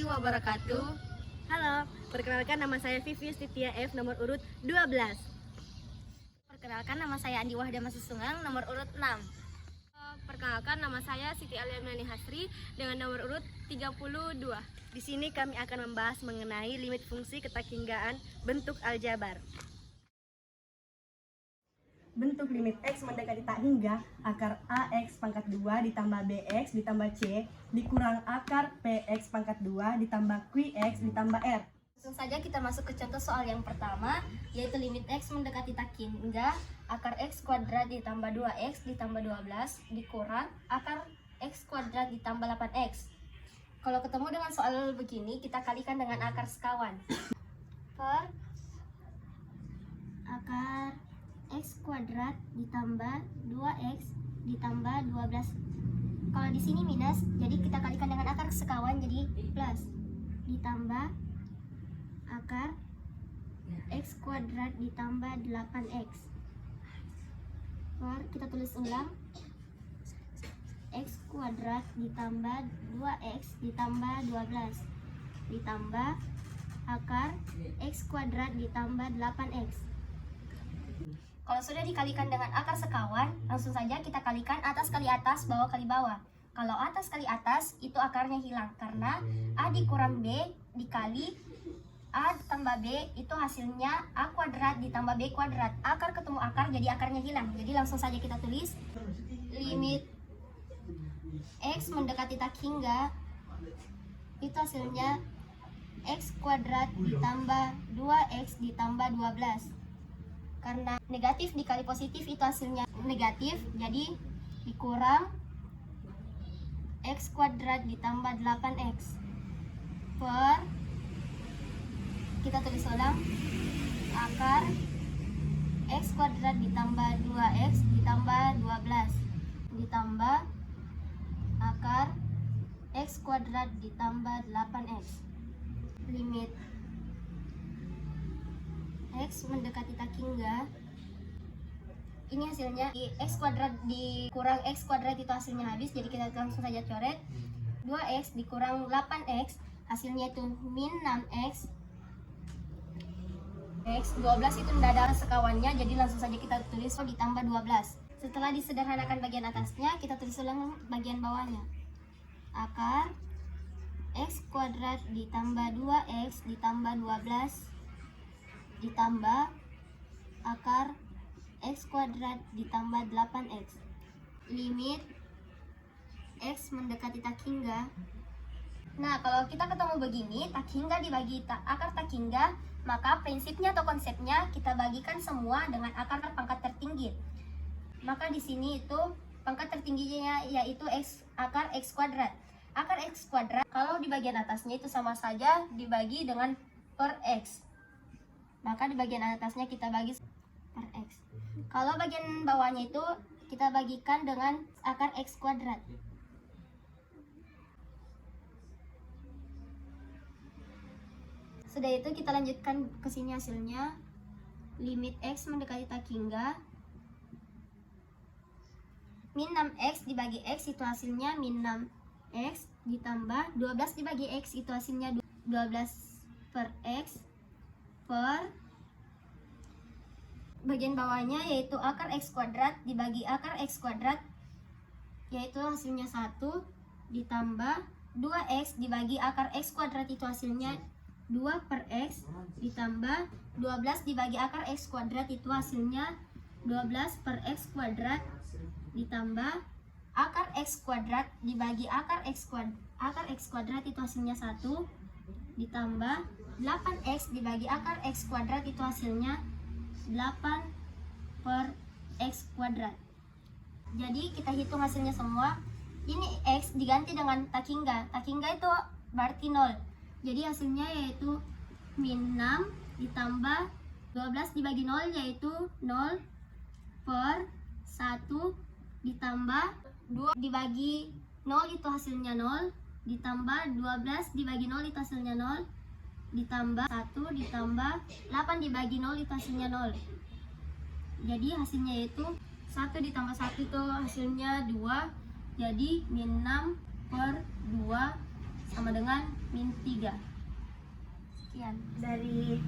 wabarakatuh. Halo, perkenalkan nama saya Vivi Stitia F, nomor urut 12. Perkenalkan nama saya Andi Wahda Masusungang, nomor urut 6. Perkenalkan nama saya Siti Aliamani Hasri dengan nomor urut 32. Di sini kami akan membahas mengenai limit fungsi ketakinggaan bentuk aljabar. Bentuk limit X mendekati tak hingga akar AX pangkat 2 ditambah BX ditambah C dikurang akar PX pangkat 2 ditambah QX ditambah R. Langsung saja kita masuk ke contoh soal yang pertama, yaitu limit X mendekati tak hingga akar X kuadrat ditambah 2X ditambah 12 dikurang akar X kuadrat ditambah 8X. Kalau ketemu dengan soal begini, kita kalikan dengan akar sekawan. Per akar X kuadrat ditambah 2X ditambah 12. Kalau di sini minus, jadi kita kalikan dengan akar sekawan jadi plus. Ditambah akar X kuadrat ditambah 8X. Kita tulis ulang. X kuadrat ditambah 2X ditambah 12. Ditambah akar X kuadrat ditambah 8X. Kalau sudah dikalikan dengan akar sekawan, langsung saja kita kalikan atas kali atas, bawah kali bawah. Kalau atas kali atas, itu akarnya hilang. Karena A dikurang B dikali A tambah B, itu hasilnya A kuadrat ditambah B kuadrat. Akar ketemu akar, jadi akarnya hilang. Jadi langsung saja kita tulis limit X mendekati tak hingga, itu hasilnya X kuadrat ditambah 2X ditambah 12. Karena negatif dikali positif itu hasilnya negatif, jadi dikurang X kuadrat ditambah 8X per, kita tulis ulang, akar X kuadrat ditambah 2X ditambah 12 ditambah akar X kuadrat ditambah 8X. Limit X mendekati tak hingga, ini hasilnya X kuadrat dikurang X kuadrat itu hasilnya habis, jadi kita langsung saja coret. 2X dikurang 8X hasilnya itu min 6X. X 12 itu tidak ada sekawannya, jadi langsung saja kita tulis ditambah 12. Setelah disederhanakan bagian atasnya, kita tulis ulang bagian bawahnya. Akar X kuadrat ditambah 2X ditambah 12 ditambah akar X kuadrat ditambah 8X. Limit X mendekati tak hingga. Nah, kalau kita ketemu begini, tak hingga dibagi akar tak hingga, maka prinsipnya atau konsepnya kita bagikan semua dengan akar pangkat tertinggi. Maka di sini itu pangkat tertingginya yaitu akar X kuadrat. Akar X kuadrat kalau di bagian atasnya itu sama saja dibagi dengan per X. Maka di bagian atasnya kita bagi per X. Kalau bagian bawahnya itu kita bagikan dengan akar X kuadrat. Sudah itu kita lanjutkan ke sini hasilnya. Limit X mendekati tak hingga, min 6X dibagi X itu hasilnya min 6X ditambah 12 dibagi X itu hasilnya 12 per X per bagian bawahnya yaitu akar X kuadrat dibagi akar X kuadrat, yaitu hasilnya 1 ditambah 2X dibagi akar X kuadrat itu hasilnya 2 per X ditambah 12 dibagi akar X kuadrat itu hasilnya 12 per X kuadrat ditambah akar X kuadrat dibagi akar X kuadrat itu hasilnya 1 ditambah 8X dibagi akar X kuadrat itu hasilnya 8 per X kuadrat. Jadi kita hitung hasilnya semua. Ini X diganti dengan tak hingga. Tak hingga itu berarti 0. Jadi hasilnya yaitu min 6 ditambah 12 dibagi 0 yaitu 0 per 1 ditambah 2 dibagi 0 itu hasilnya 0 ditambah 12 dibagi 0 itu hasilnya 0 ditambah 1 ditambah 8 dibagi 0 itu hasilnya 0. Jadi hasilnya yaitu 1 ditambah 1 itu hasilnya 2. Jadi min 6 per 2 sama dengan min 3. Sekian. Dari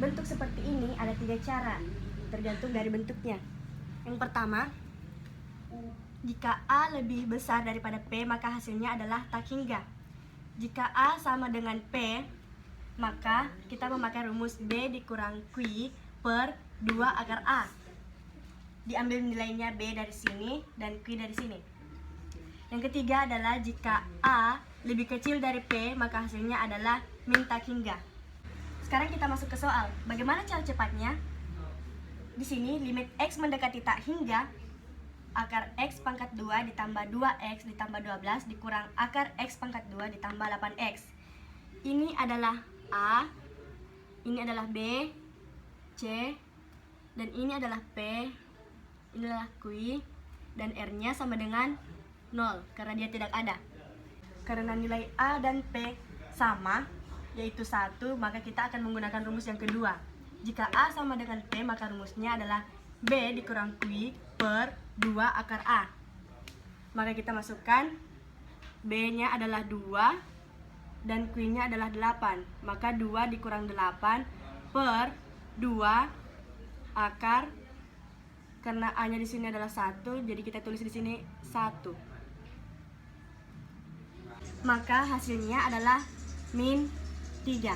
bentuk seperti ini ada 3 cara, tergantung dari bentuknya. Yang pertama, jika A lebih besar daripada P, maka hasilnya adalah tak hingga. Jika A sama dengan P, maka kita memakai rumus B dikurang Q per 2 akar A. Diambil nilainya B dari sini dan Q dari sini. Yang ketiga adalah jika A lebih kecil dari P, maka hasilnya adalah min tak hingga. Sekarang kita masuk ke soal. Bagaimana cara cepatnya? Di sini limit X mendekati tak hingga, akar X pangkat 2 ditambah 2X ditambah 12 dikurang akar X pangkat 2 ditambah 8X. Ini adalah A, ini adalah B, C, dan ini adalah P, ini adalah Q, dan R-nya sama dengan 0 karena dia tidak ada. Karena nilai A dan P sama, yaitu 1, maka kita akan menggunakan rumus yang kedua. Jika A sama dengan P, maka rumusnya adalah B dikurang Q per 2 akar A. Maka kita masukkan B-nya adalah 2 dan Q-nya adalah 8. Maka 2 dikurang 8 per 2 akar, karena A-nya di sini adalah 1, jadi kita tulis di sini 1. Maka hasilnya adalah min 3.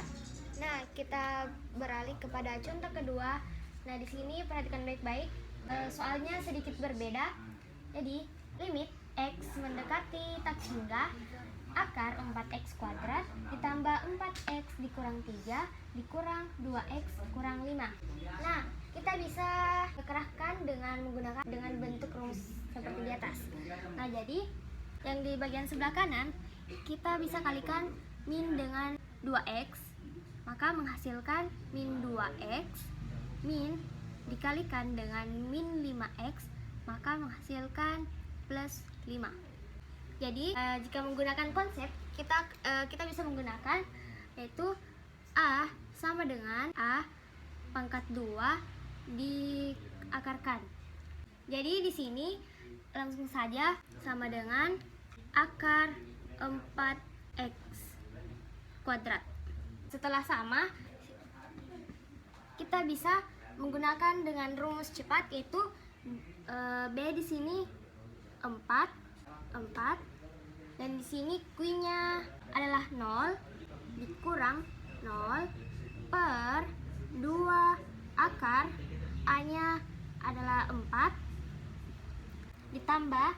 Nah, kita beralih kepada contoh kedua. Nah, di sini perhatikan baik-baik. Soalnya sedikit berbeda. Jadi, limit X mendekati tak hingga, akar 4X kuadrat ditambah 4X dikurang 3 dikurang 2X kurang 5. Nah, kita bisa kerahkan dengan menggunakan bentuk rumus seperti di atas. Nah, jadi yang di bagian sebelah kanan kita bisa kalikan min dengan 2X, maka menghasilkan min 2X. Min dikalikan dengan min 5X, maka menghasilkan plus 5. Jadi jika menggunakan konsep, kita bisa menggunakan yaitu A sama dengan A pangkat 2 diakarkan. Jadi di sini langsung saja sama dengan akar 4X kuadrat. Setelah sama, kita bisa menggunakan dengan rumus cepat, yaitu B di sini 4 dan di sini Q-nya adalah 0 dikurang 0 per 2 akar A-nya adalah 4 ditambah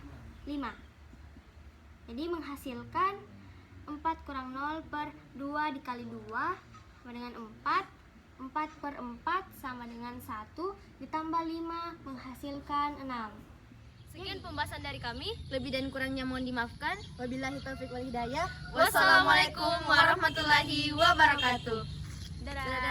5. Jadi menghasilkan 4 kurang 0 per 2 dikali 2 sama dengan 4 per 4 sama dengan 1 ditambah 5 menghasilkan 6. Sekian pembahasan dari kami, lebih dan kurangnya mohon dimaafkan. Wabillahi taufiq wal hidayah. Wassalamualaikum warahmatullahi wabarakatuh. Dadah.